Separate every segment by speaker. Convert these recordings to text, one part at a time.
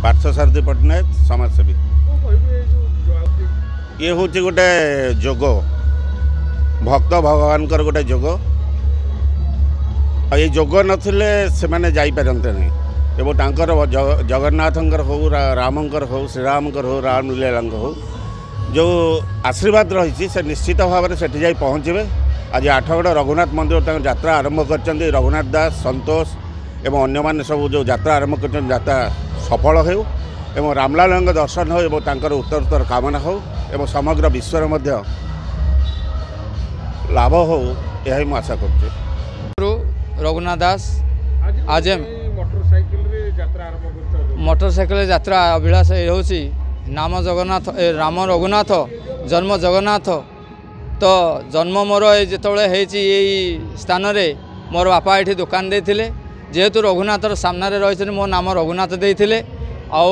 Speaker 1: पार्थसारथी पट्टनायक समाजसेवी ये हूँ गोटे जोग भक्त भगवान गोटे जोग ये जोग नथिले से माने जाई पारते नहीं एवं तांकर जगन्नाथंकर हो रामंकर हो श्रीरामंकर हो रामलीला हो जो आशीर्वाद रही से निश्चित भाव में सेठी जाई पहुँचे। आज आठगड़ रघुनाथ मंदिर यात्रा आरंभ कर रघुनाथ दास संतोष एवं अन्य माने सब जो यात्रा आरंभ कर यात्रा सफल हो एवं रामलाल दर्शन हो एवं तांकर उत्तरोत्तर कामना हो एवं समग्र विश्व मध्य लाभ हो यही मुझे आशा कर।
Speaker 2: रघुनाथ दास आज मोटरसाइकिल यात्रा अभिलाष होची नाम जगन्नाथ राम रघुनाथ जन्म जगन्नाथ तो जन्म मोर जिते यही स्थान मोर बापा ये दुकान देते जेहेतु रघुनाथर सामने रही मो नाम रघुनाथ देते आउ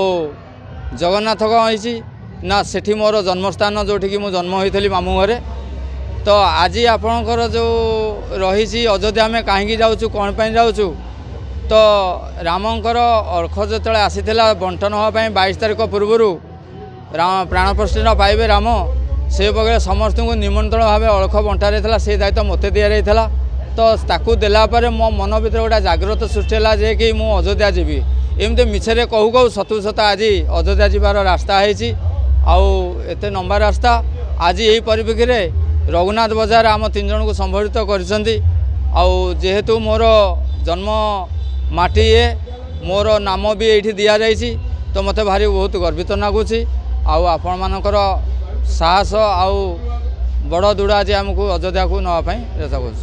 Speaker 2: जगन्नाथ कौन ना सेठी मोर जन्मस्थान जोटि मु जन्म होती मामू घरे तो आज आपणकर जो रही अयोध्या में कहीं जाऊँ कौन पर जाऊँ तो रामंकर अर्घ जो आसीला बंटन होगापी 22 तारिख पूर्वर राम प्राण प्रतिष्ठा पाइबे राम से बगैर समस्त को निमंत्रण भाव अर्घ बंटा रही से दायित्व मत दि रही तो ताकू देलापर मो मन भर गोटे जागृत सृष्टि है कि मु अयोध्या जीवी एमती मिछरे कहू कहू सतु सत आज अयोध्या जीवार रास्ता है आत लंबा रास्ता आज यही परिप्रेक्षी में रघुनाथ बजार आम 3 जन को संबोधित करेतु मोर जन्म माटी ये मोर नाम भी ये दि जाइए तो मत भारी बहुत गर्वित लगुच आपण मानकर साहस आउ बड़ दूड़ा आज आमको अयोध्या को नापी चेष्टा कर।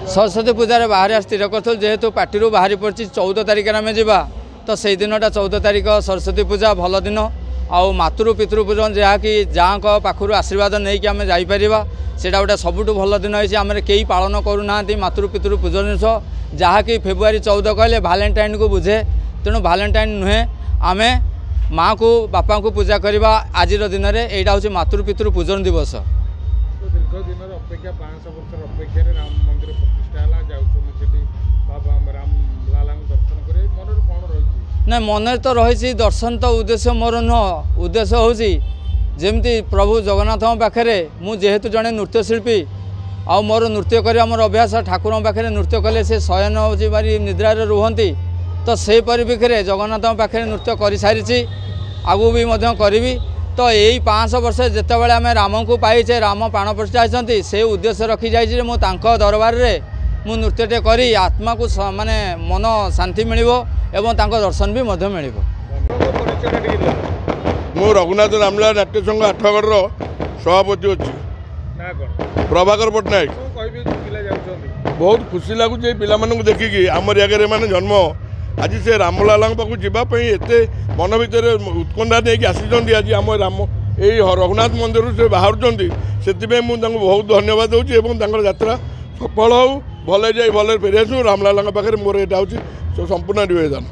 Speaker 2: सरस्वती पूजा बाहर स्थिर कर जेहेतु पार्टी बाहरी पड़ी 14 तारिख आम जा तो से दिनटा 14 तारिख सरस्वती पूजा भल दिन आउ मातृ पितृ पूजन जहाँकि जहाँ पाखु आशीर्वाद नहीं कि आम जापर से गोटे सबुठ भल दिन है आम कई पालन करूना मातृ पितृ पूजन जहाँकि फेब्रुआरी 14 कहले भालेंटाइन को बुझे तेणु भालेंटाइन नुहे आम माँ को बापा को पूजा करवा आज दिन में यहाँ हूँ मातृ पितृ पूजन दिवस। ना मन तो रही दर्शन तो उद्देश्य मोर नुह उद्देश्य हूँ जमती प्रभु जगन्नाथ पाखे मुझेतु जड़े नृत्यशिल्पी आ मोर नृत्य कर मोर अभ्यास ठाकुर पाखे नृत्य कले से शयन हो भारी निद्रा रुहति तो से परिप्रेक्षी में जगन्नाथ पाखे नृत्य कर सारी आगू भी करी तो यही 500 वर्ष जितेबाला आम राम को पाइचे राम प्राण प्रतिष्ठा होती से उद्देश्य रखी जाइए मुझे दरबार में मु नृत्यटे करी आत्मा को माने मन शांति मिल एवं दर्शन भी मिल।
Speaker 3: मु रघुनाथ रामलीला नाट्य संघ आठगढ़ सभापति अच्छी प्रभाकर पट्टनायक बहुत खुशी लगुच पिला देखिकी आमर आगे मैंने जन्म आज से रामलाल पाक जावाई एत मन भर उत्कंठा नहीं आसी आज आम राम यही रघुनाथ मंदिर से बाहर से मुझे बहुत धन्यवाद दूसरी यात्रा सफल हो भले जाए भले फेरी आसू रामलाल पाखे मोर यहाँ हूँ संपूर्ण निवेदन।